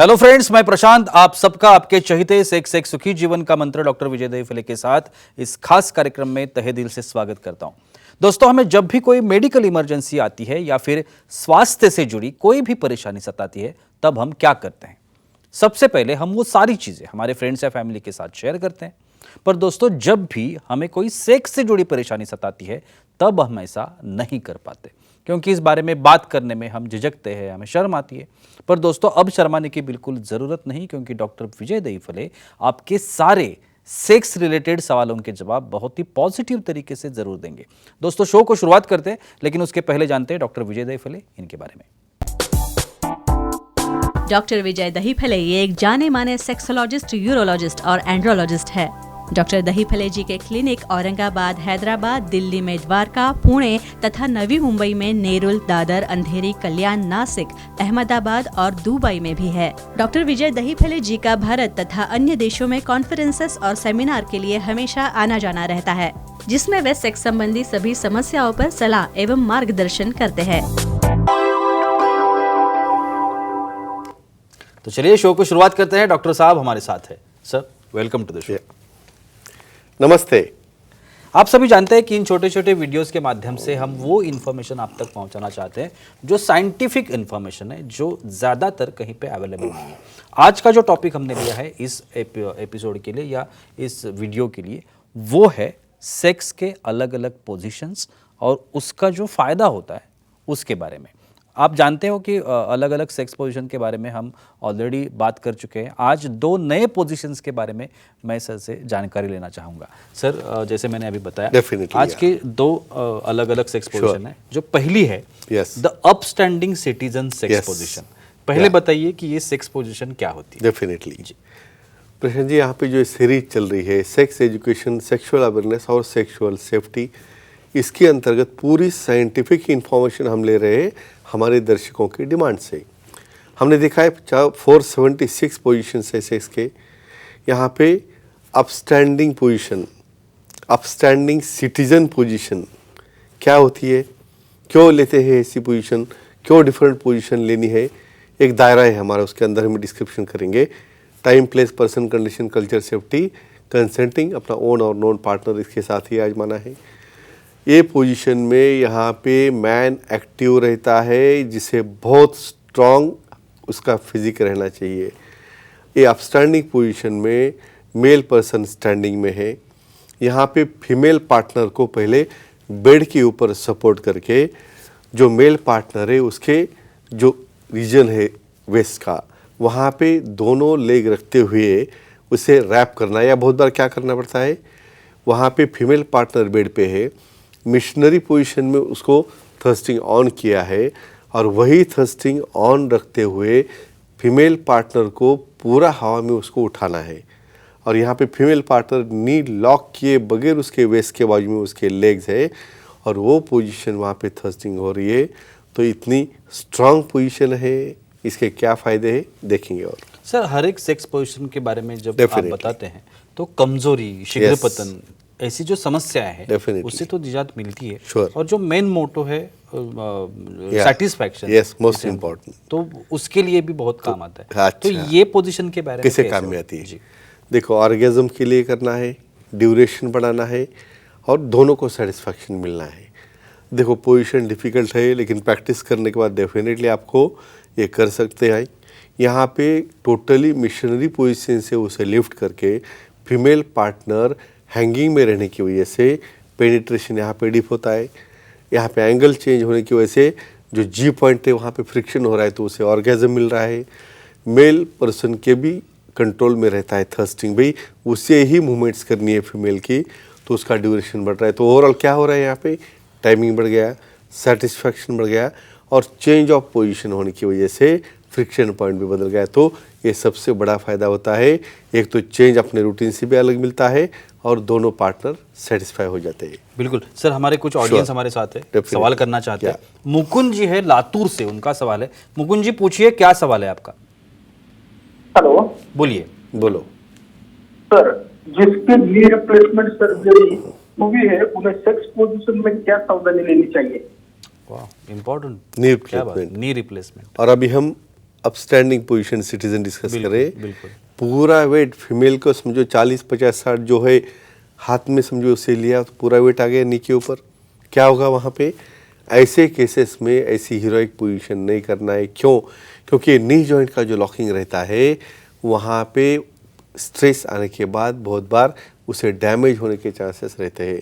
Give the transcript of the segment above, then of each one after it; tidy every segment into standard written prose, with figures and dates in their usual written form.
Hello friends, मैं प्रशांत आप सबका आपके चहीते सेक्स सुखी जीवन का मंत्र डॉक्टर विजय दहीफले के साथ इस खास कार्यक्रम में तहे दिल से स्वागत करता हूं। दोस्तों, हमें जब भी कोई मेडिकल इमरजेंसी आती है या फिर स्वास्थ्य से जुड़ी कोई भी परेशानी सताती है, तब हम क्या करते हैं? सबसे पहले हम वो सारी चीजें हमारे फ्रेंड्स या फैमिली के साथ शेयर करते हैं। पर दोस्तों, जब भी हमें कोई सेक्स से जुड़ी परेशानी सताती है, तब हम ऐसा नहीं कर पाते, क्योंकि इस बारे में बात करने में हम झिझकते हैं, हमें शर्म आती है। पर दोस्तों, अब शर्माने की बिल्कुल ज़रूरत नहीं, क्योंकि डॉक्टर विजय दहीफले आपके सारे सेक्स रिलेटेड सवालों के जवाब बहुत ही पॉजिटिव तरीके से ज़रूर देंगे। दोस्तों, शो को शुरुआत करते हैं, लेकिन उसके पहले जानते हैं डॉक्टर विजय दहीफले इनके बारे में। डॉक्टर विजय दहीफले ये एक जाने माने सेक्सोलॉजिस्ट, यूरोलॉजिस्ट और एंड्रोलॉजिस्ट है। डॉक्टर दहीफले जी के क्लिनिक औरंगाबाद, हैदराबाद, दिल्ली में द्वारका, पुणे तथा नवी मुंबई में नेरुल, दादर, अंधेरी, कल्याण, नासिक, अहमदाबाद और दुबई में भी है। डॉक्टर विजय दहीफले जी का भारत तथा अन्य देशों में कॉन्फ्रेंसेस और सेमिनार के लिए हमेशा आना जाना रहता है, जिसमें वे सेक्स संबंधी सभी समस्याओं पर सलाह एवं मार्गदर्शन करते हैं। तो चलिए शो को शुरुआत करते हैं। डॉक्टर साहब हमारे साथ है। Sir, welcome to the show. नमस्ते। आप सभी जानते हैं कि इन छोटे छोटे वीडियोस के माध्यम से हम वो इन्फॉर्मेशन आप तक पहुंचाना चाहते हैं जो साइंटिफिक इन्फॉर्मेशन है, जो ज़्यादातर कहीं पे अवेलेबल नहीं है। आज का जो टॉपिक हमने लिया है इस एपिसोड के लिए या इस वीडियो के लिए, वो है सेक्स के अलग अलग पोजीशंस और उसका जो फ़ायदा होता है उसके बारे में। आप जानते हो कि अलग अलग सेक्स पोजीशन के बारे में हम ऑलरेडी बात कर चुके हैं। आज दो नए पोजीशंस के बारे में मैं सर से जानकारी लेना चाहूँगा। सर, जैसे मैंने अभी बताया, आज के दो अलग अलग सेक्स पोजीशन है। जो पहली है the upstanding citizen sex position. पहले बताइए कि ये सेक्स पोजीशन क्या होती है? डेफिनेटली जी प्रशांत जी, यहाँ पे जो सीरीज चल रही है सेक्स एजुकेशन, सेक्सुअल अवेयरनेस और सेक्सुअल सेफ्टी, इसके अंतर्गत पूरी साइंटिफिक इंफॉर्मेशन हम ले रहे हैं हमारे दर्शकों की डिमांड से। हमने देखा है 476 पोजीशन है सेक्स के। यहाँ पे upstanding position, upstanding citizen position क्या होती है, क्यों लेते हैं ऐसी पोजीशन, क्यों डिफरेंट पोजीशन लेनी है, एक दायरा है हमारा, उसके अंदर हम डिस्क्रिप्शन करेंगे। Time, place, person, condition, culture, safety, consenting, अपना ओन और नॉन पार्टनर इसके साथ ही आजमाना है। ये पोजीशन में यहाँ पे मैन एक्टिव रहता है, जिसे बहुत स्ट्रॉन्ग उसका फिजिक रहना चाहिए। ये अपस्टैंडिंग पोजीशन में मेल पर्सन स्टैंडिंग में है। यहाँ पे फीमेल पार्टनर को पहले बेड के ऊपर सपोर्ट करके जो मेल पार्टनर है उसके जो रीजन है वेस्ट का, वहाँ पे दोनों लेग रखते हुए उसे रैप करना, या बहुत बार क्या करना पड़ता है, वहाँ पे फीमेल पार्टनर बेड पे है, मिशनरी पोजीशन में उसको थर्स्टिंग ऑन किया है और वही थर्स्टिंग ऑन रखते हुए फीमेल पार्टनर को पूरा हवा में उसको उठाना है। और यहाँ पे फीमेल पार्टनर नी लॉक किए बगैर उसके वेस्ट के बाजू में उसके लेग्स है और वो पोजीशन वहाँ पे थर्स्टिंग हो रही है। तो इतनी स्ट्रांग पोजीशन है, इसके क्या फ़ायदे हैं देखेंगे। और सर, हर एक सेक्स पोजीशन के बारे में जब आप बताते हैं तो कमजोरी, शीघ्र पतन, ऐसी जो समस्याएं हैं उससे तो निजात मिलती है। और जो मेन मोटो है सैटिस्फैक्शन, मोस्ट इम्पोर्टेंट, तो उसके लिए भी बहुत काम आता है। तो ये पोजीशन के बारे में कैसे काम में आती है? देखो, ऑर्गेज्म के लिए करना है, ड्यूरेशन बढ़ाना है और दोनों को सेटिस्फैक्शन मिलना है। देखो, पोजीशन डिफ़िकल्ट है, लेकिन प्रैक्टिस करने के बाद डेफिनेटली आपको ये कर सकते हैं। यहाँ पे टोटली मिशनरी पोजीशन से उसे लिफ्ट करके फीमेल पार्टनर हैंगिंग में रहने की वजह से पेनिट्रेशन यहाँ पे डीप होता है। यहाँ पे एंगल चेंज होने की वजह से जो जी पॉइंट है वहाँ पे फ्रिक्शन हो रहा है, तो उसे ऑर्गेज्म मिल रहा है। मेल पर्सन के भी कंट्रोल में रहता है थर्स्टिंग, भाई उसे ही मूवमेंट्स करनी है फीमेल की, तो उसका ड्यूरेशन बढ़ रहा है। तो ओवरऑल क्या हो रहा है, यहाँ पे टाइमिंग बढ़ गया, सेटिस्फैक्शन बढ़ गया और चेंज ऑफ पोजीशन होने की वजह से फ्रिक्शन पॉइंट भी बदल गया। तो ये सबसे बड़ा फ़ायदा होता है। एक तो चेंज अपने रूटीन से भी अलग मिलता है और दोनों पार्टनर सेटिस्फाई हो जाते हैं। बिल्कुल सर, हमारे कुछ ऑडियंस हमारे साथ है, सवाल करना चाहते हैं। मुकुंद जी है लातूर से, उनका सवाल है। मुकुंद जी, पूछिए, क्या सवाल है आपका? हेलो, बोलिए। बोलो सर। जिसके नी रिप्लेसमेंट सर्जरी हुई है, उन्हें सेक्स पोजीशन में क्या सावधानी लेनी चाहिए? वाह, important. Knee replacement. Knee replacement. और अभी हम अपस्टैंडिंग पोजीशन सिटीजन डिस्कस करें। बिल्कुल। पूरा वेट फीमेल को समझो 40 50 60 जो है हाथ में समझो उसे लिया तो पूरा वेट आ गया नी के ऊपर, क्या होगा वहाँ पे? ऐसे केसेस में ऐसी हीरोइक पोजीशन नहीं करना है। क्यों? क्योंकि नी जॉइंट का जो लॉकिंग रहता है वहाँ पे स्ट्रेस आने के बाद बहुत बार उसे डैमेज होने के चांसेस रहते हैं।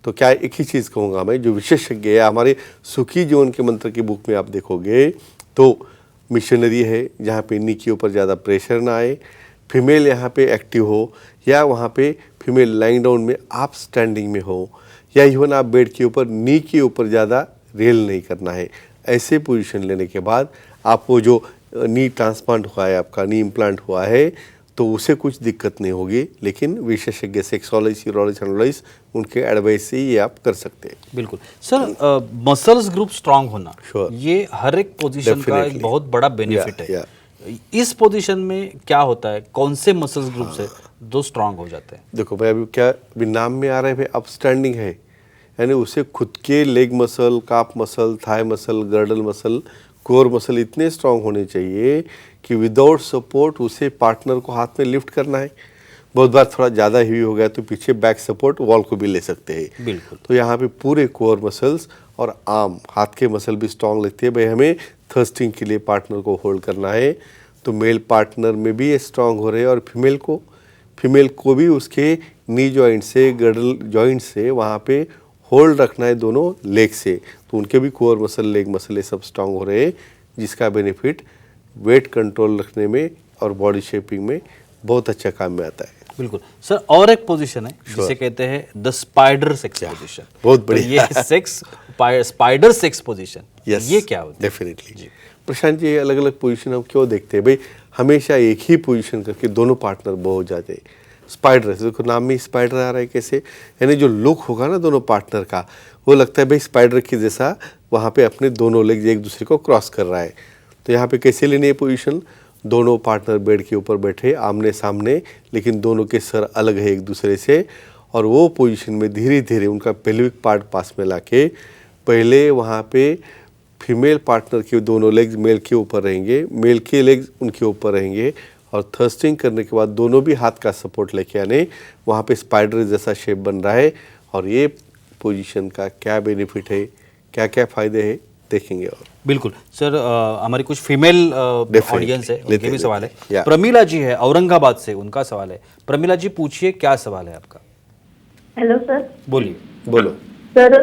तो क्या एक ही चीज़ कहूँगा मैं, जो विशेषज्ञ है हमारे सुखी जीवन के मंत्र की बुक में आप देखोगे तो मिशनरी है जहाँ पे नी के ऊपर ज़्यादा प्रेशर ना आए, फीमेल यहाँ पे एक्टिव हो, या वहाँ पे फीमेल लाइंग डाउन में आप स्टैंडिंग में हो, या इवन आप बेड के ऊपर नी के ऊपर ज़्यादा रेल नहीं करना है। ऐसे पोजीशन लेने के बाद आपको जो नी ट्रांसप्लांट हुआ है, आपका नी इम्प्लांट हुआ है, तो उसे कुछ दिक्कत नहीं होगी। लेकिन विशेषज्ञ सेक्सोलॉजिस्ट, यूरोलॉजिस्ट, एंड्रोलॉजिस्ट उनके एडवाइस से ये आप कर सकते हैं। बिल्कुल सर, मसल्स ग्रुप स्ट्रांग होना Sure. ये हर एक पोजीशन का एक Definitely. बहुत बड़ा बेनिफिट है। इस पोजीशन में क्या होता है, कौन से मसल्स ग्रुप से जो स्ट्रांग हो जाते हैं? देखो भाई, अभी नाम में आ रहा है भाई अपस्टैंडिंग है, यानी उसे खुद के leg muscle, calf muscle, thigh muscle, girdle muscle, core muscle इतने स्ट्रांग होने चाहिए कि विदाउट सपोर्ट उसे पार्टनर को हाथ में लिफ्ट करना है। बहुत बार थोड़ा ज़्यादा हेवी हो गया तो पीछे बैक सपोर्ट वॉल को भी ले सकते हैं। बिल्कुल। तो यहाँ पे पूरे कोर मसल्स और आर्म, हाथ के मसल भी स्ट्रांग लगते हैं। भाई हमें थर्स्टिंग के लिए पार्टनर को होल्ड करना है, तो मेल पार्टनर में भी ये स्ट्रांग हो रहे हैं, और फीमेल को भी उसके नी जॉइंट से, गर्डल जॉइंट से वहाँ पे होल्ड रखना है दोनों लेग से, तो उनके भी कोर मसल, लेग मसल ये सब स्ट्रांग हो रहे हैं, जिसका बेनिफिट वेट कंट्रोल रखने में और बॉडी शेपिंग में बहुत अच्छा काम में आता है। बिल्कुल सर, और एक पोजीशन है जिसे कहते हैं द स्पाइडर सेक्स पोजीशन। बहुत बढ़िया। ये सेक्स स्पाइडर सेक्स पोजीशन, ये क्या होता है? डेफिनेटली प्रशांत जी, अलग अलग पोजीशन हम क्यों देखते हैं भाई? हमेशा एक ही पोजीशन करके दोनों पार्टनर बोर हो जाते हैं। स्पाइडर, देखो नाम में स्पाइडर आ रहा है कैसे, यानी जो लुक होगा ना दोनों पार्टनर का, वो लगता है भाई स्पाइडर के जैसा वहाँ पे अपने दोनों लेग एक दूसरे को क्रॉस कर रहा है। तो यहाँ पे कैसे लेनी है पोजीशन? दोनों पार्टनर बेड के ऊपर बैठे आमने सामने, लेकिन दोनों के सर अलग है एक दूसरे से, और वो पोजीशन में धीरे धीरे उनका पेल्विक पार्ट पास में लाके पहले वहाँ पे फीमेल पार्टनर के दोनों लेग्स मेल के ऊपर रहेंगे, मेल के लेग्स उनके ऊपर रहेंगे, और थर्स्टिंग करने के बाद दोनों भी हाथ का सपोर्ट लेके आने, वहाँ पे स्पाइडर जैसा शेप बन रहा है। और ये पोजीशन का क्या बेनिफिट है, क्या क्या फ़ायदे हैं, देखेंगे। और बिल्कुल सर, हमारी कुछ फीमेल ऑडियंस है, उनके भी सवाल है। या। प्रमीला जी है औरंगाबाद से, उनका सवाल है। प्रमीला जी पूछिए, क्या सवाल है आपका? Hello sir. बोलिए। बोलो। सर,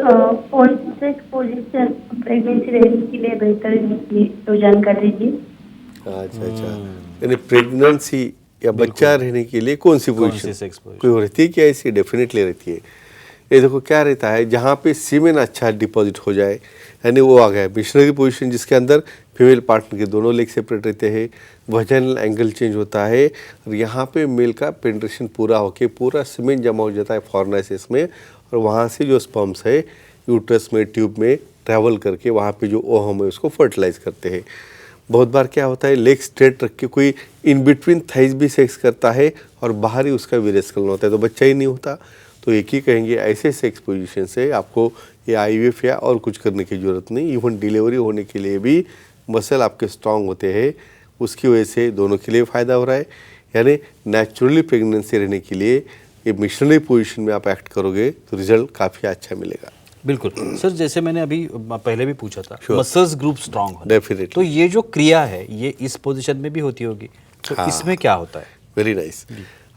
कौन से पोजीशन प्रेगनेंसी रहने के लिए बेहतर है, तो जानकारी दीजिए। अच्छा, यानी प्रेगनेंसी या बच्चा रहने के लिए कौन सी पोजीशन सेक्स पोजीशन? कोई रहती है क्या? ऐसी डेफिनेटली रहती है। ये देखो क्या रहता है, जहाँ पे सीमेन अच्छा डिपॉजिट हो जाए, यानी वो आ गया मिशनरी पोजीशन, जिसके अंदर फीमेल पार्टनर के दोनों लेग सेपरेट रहते हैं, वजाइनल एंगल चेंज होता है, और यहाँ पे मेल का पेनिट्रेशन पूरा होके पूरा सीमेन जमा हो जाता है फॉर्नाइसिस में, और वहाँ से जो स्पर्म्स है यूट्रस में, ट्यूब में ट्रैवल करके वहाँ पे जो ओहम है उसको फर्टिलाइज करते हैं। बहुत बार क्या होता है, लेग स्ट्रेट रख के कोई इन बिटवीन थाइज भी सेक्स करता है और बाहर ही उसका वीरेस्कलन होता है, तो बच्चा ही नहीं होता। तो एक ही कहेंगे, ऐसे सेक्स पोजीशन से आपको ये आईवीएफ या और कुछ करने की ज़रूरत नहीं, इवन डिलीवरी होने के लिए भी मसल आपके स्ट्रांग होते हैं, उसकी वजह से दोनों के लिए फ़ायदा हो रहा है। यानी नेचुरली प्रेगनेंसी रहने के लिए ये मिशनरी पोजीशन में आप एक्ट करोगे तो रिजल्ट काफ़ी अच्छा मिलेगा। बिल्कुल सर, जैसे मैंने अभी पहले भी पूछा था, मसल्स ग्रुप स्ट्रांग होना, डेफिनेटली। तो ये जो क्रिया है ये इस पोजीशन में भी होती होगी, तो हाँ। इसमें क्या होता है? Very nice.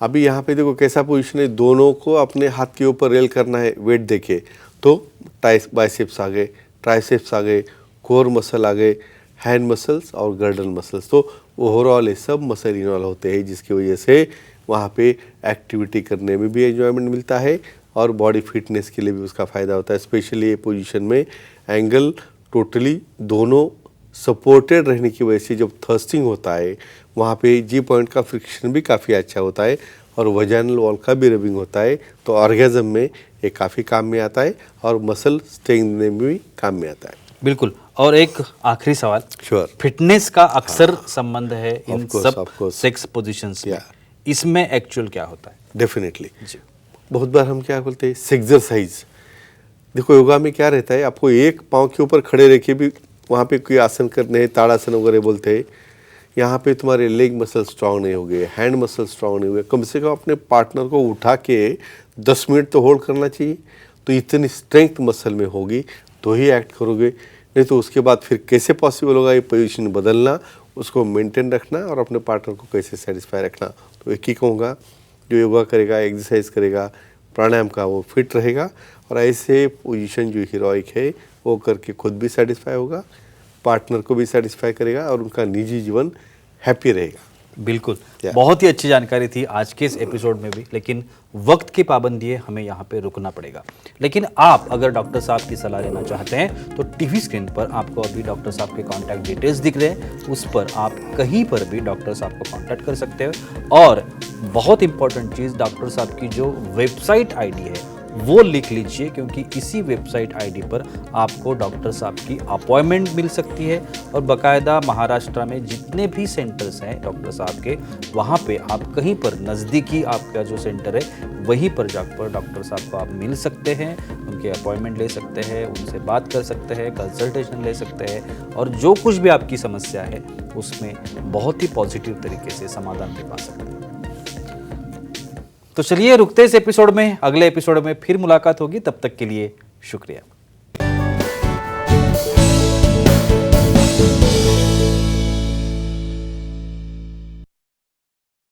अभी यहाँ पे देखो कैसा पोजीशन है, दोनों को अपने हाथ के ऊपर रेल करना है वेट देके, तो बाइसेप्स आ गए, ट्राइसेप्स आ गए, कोर मसल आ गए, हैंड मसल्स और गर्डल मसल्स, तो ओवरऑल ये सब मसल इन्वॉल्व होते हैं, जिसकी वजह से वहाँ पे एक्टिविटी करने में भी एंजॉयमेंट मिलता है और बॉडी फिटनेस के लिए भी उसका फ़ायदा होता है। स्पेशली ये पोजीशन में एंगल टोटली दोनों सपोर्टेड रहने की वजह से जब थर्स्टिंग होता है वहाँ पे जी पॉइंट का फ्रिक्शन भी काफ़ी अच्छा होता है और वजाइनल वॉल का भी रबिंग होता है, तो ऑर्गेज़म में ये काफ़ी काम में आता है और मसल स्ट्रेंथ में भी काम में आता है। बिल्कुल। और एक आखिरी सवाल, Sure. फिटनेस का अक्सर संबंध है इन Of course, सब of course. सेक्स पोजीशंस में, Yeah. इसमें एक्चुअल क्या होता है? डेफिनेटली जी। बहुत बार हम क्या बोलते हैं, एक्सरसाइज। देखो योगा में क्या रहता है, आपको एक पाँव के ऊपर खड़े रह के भी वहाँ पे कोई आसन करने हैं, ताड़ासन वगैरह बोलते हैं, यहाँ पे तुम्हारे लेग मसल स्ट्रांग नहीं हो गए, हैंड मसल स्ट्रांग नहीं हुए, कम से कम अपने पार्टनर को उठा के 10 मिनट तो होल्ड करना चाहिए। तो इतनी स्ट्रेंथ मसल में होगी तो ही एक्ट करोगे, नहीं तो उसके बाद फिर कैसे पॉसिबल होगा ये पोजीशन बदलना, उसको मेंटेन रखना और अपने पार्टनर को कैसे सेटिस्फाई रखना। तो एक ही कहूँगा, जो योगा करेगा, एक्सरसाइज करेगा, प्राणायाम का, वो फिट रहेगा और ऐसे पोजीशन जो हीरोइक है वो करके खुद भी सेटिस्फाई होगा, पार्टनर को भी सेटिस्फाई करेगा और उनका निजी जीवन हैप्पी रहेगा। बिल्कुल, Yeah. बहुत ही अच्छी जानकारी थी आज के इस एपिसोड में भी, लेकिन वक्त की पाबंदी है, हमें यहाँ पे रुकना पड़ेगा। लेकिन आप अगर डॉक्टर साहब की सलाह लेना चाहते हैं तो टीवी स्क्रीन पर आपको अभी डॉक्टर साहब के कॉन्टैक्ट डिटेल्स दिख रहे हैं, उस पर आप कहीं पर भी डॉक्टर साहब को कॉन्टैक्ट कर सकते हो। और बहुत इंपॉर्टेंट चीज़, डॉक्टर साहब की जो वेबसाइट आईडी है वो लिख लीजिए, क्योंकि इसी वेबसाइट आईडी पर आपको डॉक्टर साहब की अपॉइंटमेंट मिल सकती है और बाकायदा महाराष्ट्र में जितने भी सेंटर्स हैं डॉक्टर साहब के, वहाँ पे आप कहीं पर नज़दीकी आपका जो सेंटर है वहीं पर जाकर डॉक्टर साहब को आप मिल सकते हैं, उनके अपॉइंटमेंट ले सकते हैं, उनसे बात कर सकते हैं, कंसल्टेशन ले सकते हैं और जो कुछ भी आपकी समस्या है उसमें बहुत ही पॉजिटिव तरीके से समाधान भी पा सकते हैं। तो चलिए रुकते इस एपिसोड में, अगले एपिसोड में फिर मुलाकात होगी, तब तक के लिए शुक्रिया।